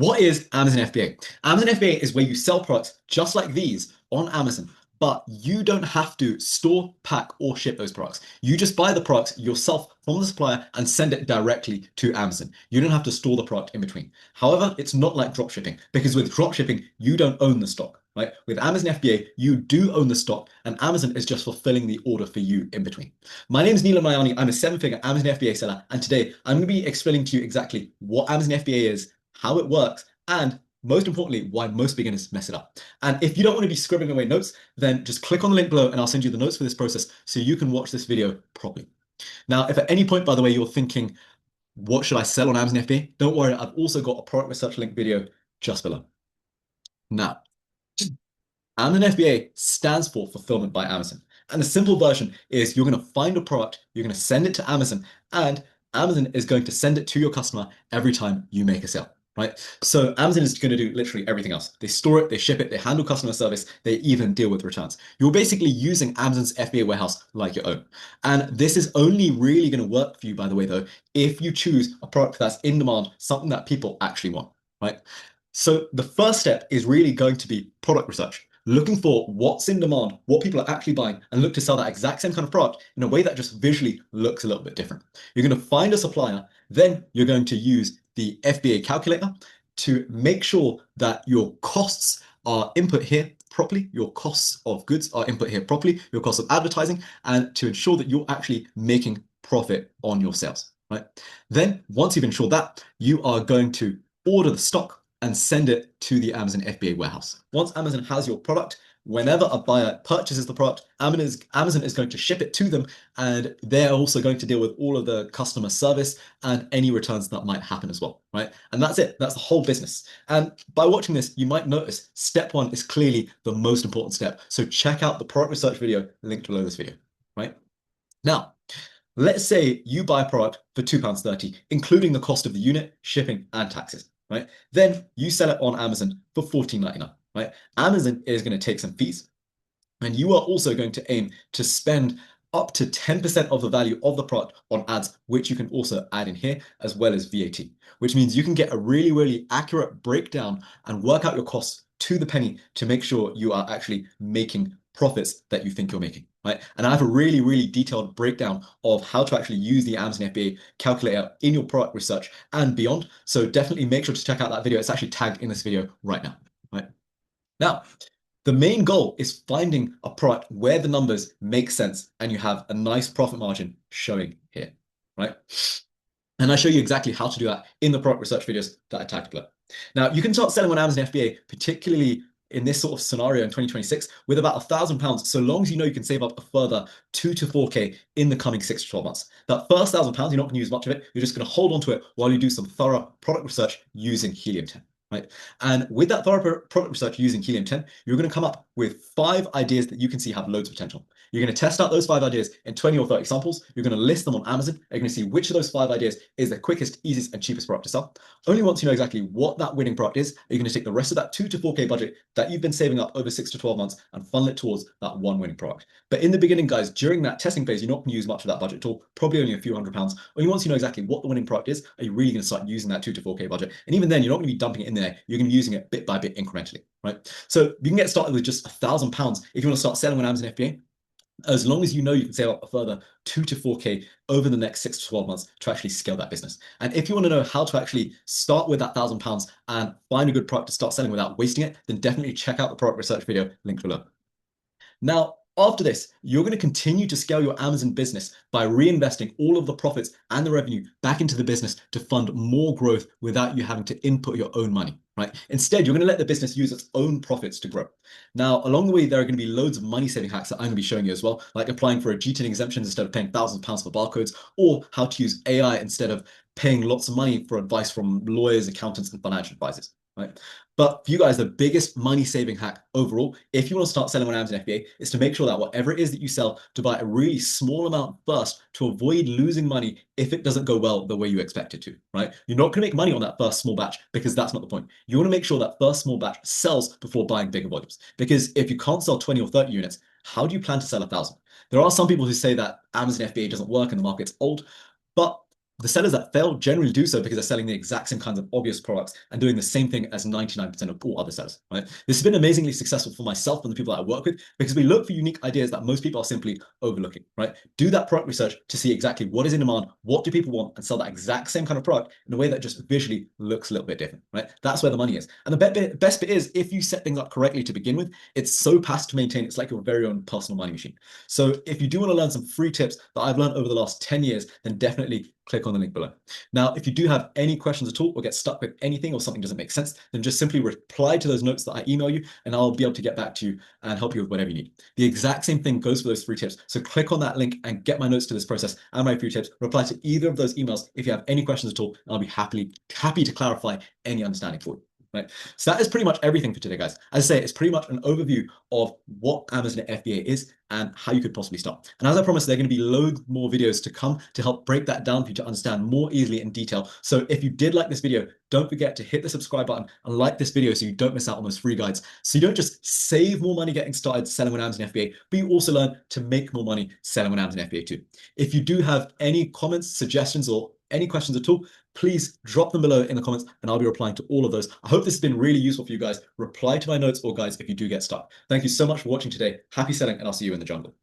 What is Amazon FBA? Amazon FBA is where you sell products just like these on Amazon, but you don't have to store, pack, or ship those products. You just buy the products yourself from the supplier and send it directly to Amazon. You don't have to store the product in between. However, it's not like drop shipping because with drop shipping, you don't own the stock, right? With Amazon FBA, you do own the stock and Amazon is just fulfilling the order for you in between. My name is Neelam Mayani. I'm a seven-figure Amazon FBA seller, and today I'm going to be explaining to you exactly what Amazon FBA is, how it works, and most importantly, why most beginners mess it up. And if you don't want to be scribbling away notes, then just click on the link below and I'll send you the notes for this process so you can watch this video properly. Now, if at any point, by the way, you're thinking, what should I sell on Amazon FBA? Don't worry, I've also got a product research link video just below. Now, Amazon FBA stands for Fulfillment by Amazon. And the simple version is you're going to find a product, you're going to send it to Amazon, and Amazon is going to send it to your customer every time you make a sale. Right? So Amazon is going to do literally everything else. They store it, they ship it, they handle customer service, they even deal with returns. You're basically using Amazon's FBA warehouse like your own. And this is only really going to work for you, by the way, though, if you choose a product that's in demand, something that people actually want, right? So the first step is really going to be product research. Looking for what's in demand, what people are actually buying, and look to sell that exact same kind of product in a way that just visually looks a little bit different. You're going to find a supplier, then you're going to use the FBA calculator to make sure that your costs are input here properly, your costs of goods are input here properly, your costs of advertising, and to ensure that you're actually making profit on your sales, right? Then once you've ensured that, you are going to order the stock and send it to the Amazon FBA warehouse. Once Amazon has your product, whenever a buyer purchases the product, Amazon is going to ship it to them, and they're also going to deal with all of the customer service and any returns that might happen as well, right? And that's it. That's the whole business. And by watching this, you might notice step one is clearly the most important step. So check out the product research video linked below this video, right? Now, let's say you buy a product for £2.30, including the cost of the unit, shipping, and taxes. Right? Then you sell it on Amazon for $14.99, right? Amazon is going to take some fees, and you are also going to aim to spend up to 10% of the value of the product on ads, which you can also add in here, as well as VAT, which means you can get a really, really accurate breakdown and work out your costs to the penny to make sure you are actually making profits that you think you're making, right? And I have a really, really detailed breakdown of how to actually use the Amazon FBA calculator in your product research and beyond. So definitely make sure to check out that video. It's actually tagged in this video right now, right? Now, the main goal is finding a product where the numbers make sense and you have a nice profit margin showing here, right? And I show you exactly how to do that in the product research videos that I tagged below. Now, you can start selling on Amazon FBA, particularly in this sort of scenario in 2026 with about £1,000, so long as you know you can save up a further 2 to 4K in the coming 6 to 12 months. That first £1,000, you're not going to use much of it. You're just going to hold on to it while you do some thorough product research using Helium 10. Right? And with that thorough product research using Helium 10, you're going to come up with 5 ideas that you can see have loads of potential. You're going to test out those 5 ideas in 20 or 30 samples. You're going to list them on Amazon. You're going to see which of those 5 ideas is the quickest, easiest, and cheapest product to sell. Only once you know exactly what that winning product is, are you going to take the rest of that 2 to 4K budget that you've been saving up over 6 to 12 months and funnel it towards that one winning product. But in the beginning, guys, during that testing phase, you're not going to use much of that budget at all, probably only a few £100s. Only once you know exactly what the winning product is, are you really going to start using that 2 to 4K budget. And even then, you're not going to be dumping it in there. You're going to be using it bit by bit incrementally, right? So you can get started with just £1,000 if you want to start selling on Amazon FBA, as long as you know you can save up a further 2 to 4K over the next 6 to 12 months to actually scale that business. And if you want to know how to actually start with that £1,000 and find a good product to start selling without wasting it, then definitely check out the product research video linked below. Now, after this, you're going to continue to scale your Amazon business by reinvesting all of the profits and the revenue back into the business to fund more growth without you having to input your own money, right? Instead, you're going to let the business use its own profits to grow. Now, along the way, there are going to be loads of money-saving hacks that I'm going to be showing you as well, like applying for a G10 exemption instead of paying thousands of pounds for barcodes, or how to use AI instead of paying lots of money for advice from lawyers, accountants, and financial advisors. Right? But for you guys, the biggest money-saving hack overall, if you want to start selling on Amazon FBA, is to make sure that whatever it is that you sell, to buy a really small amount first to avoid losing money if it doesn't go well the way you expect it to, right? You're not going to make money on that first small batch because that's not the point. You want to make sure that first small batch sells before buying bigger volumes. Because if you can't sell 20 or 30 units, how do you plan to sell 1,000? There are some people who say that Amazon FBA doesn't work and the market's old, but The sellers that fail generally do so because they're selling the exact same kinds of obvious products and doing the same thing as 99% of all other sellers, right? This has been amazingly successful for myself and the people that I work with because we look for unique ideas that most people are simply overlooking, right? Do that product research to see exactly what is in demand, what do people want, and sell that exact same kind of product in a way that just visually looks a little bit different, right? That's where the money is. And the best bit is if you set things up correctly to begin with, it's so passive to maintain. It's like your very own personal money machine. So if you do want to learn some free tips that I've learned over the last 10 years, then definitely click on the link below. Now, if you do have any questions at all or get stuck with anything or something doesn't make sense, then just simply reply to those notes that I email you and I'll be able to get back to you and help you with whatever you need. The exact same thing goes for those free tips. So click on that link and get my notes to this process and my free tips. Reply to either of those emails if you have any questions at all, and I'll be happy to clarify any understanding for you. Right. So that is pretty much everything for today, guys. As I say, it's pretty much an overview of what Amazon FBA is and how you could possibly start. And as I promised, there are going to be loads more videos to come to help break that down for you to understand more easily in detail. So if you did like this video, don't forget to hit the subscribe button and like this video so you don't miss out on those free guides. So you don't just save more money getting started selling on Amazon FBA, but you also learn to make more money selling on Amazon FBA too. If you do have any comments, suggestions, or any questions at all, please drop them below in the comments and I'll be replying to all of those. I hope this has been really useful for you guys. Reply to my notes or guides if you do get stuck. Thank you so much for watching today. Happy selling, and I'll see you in the jungle.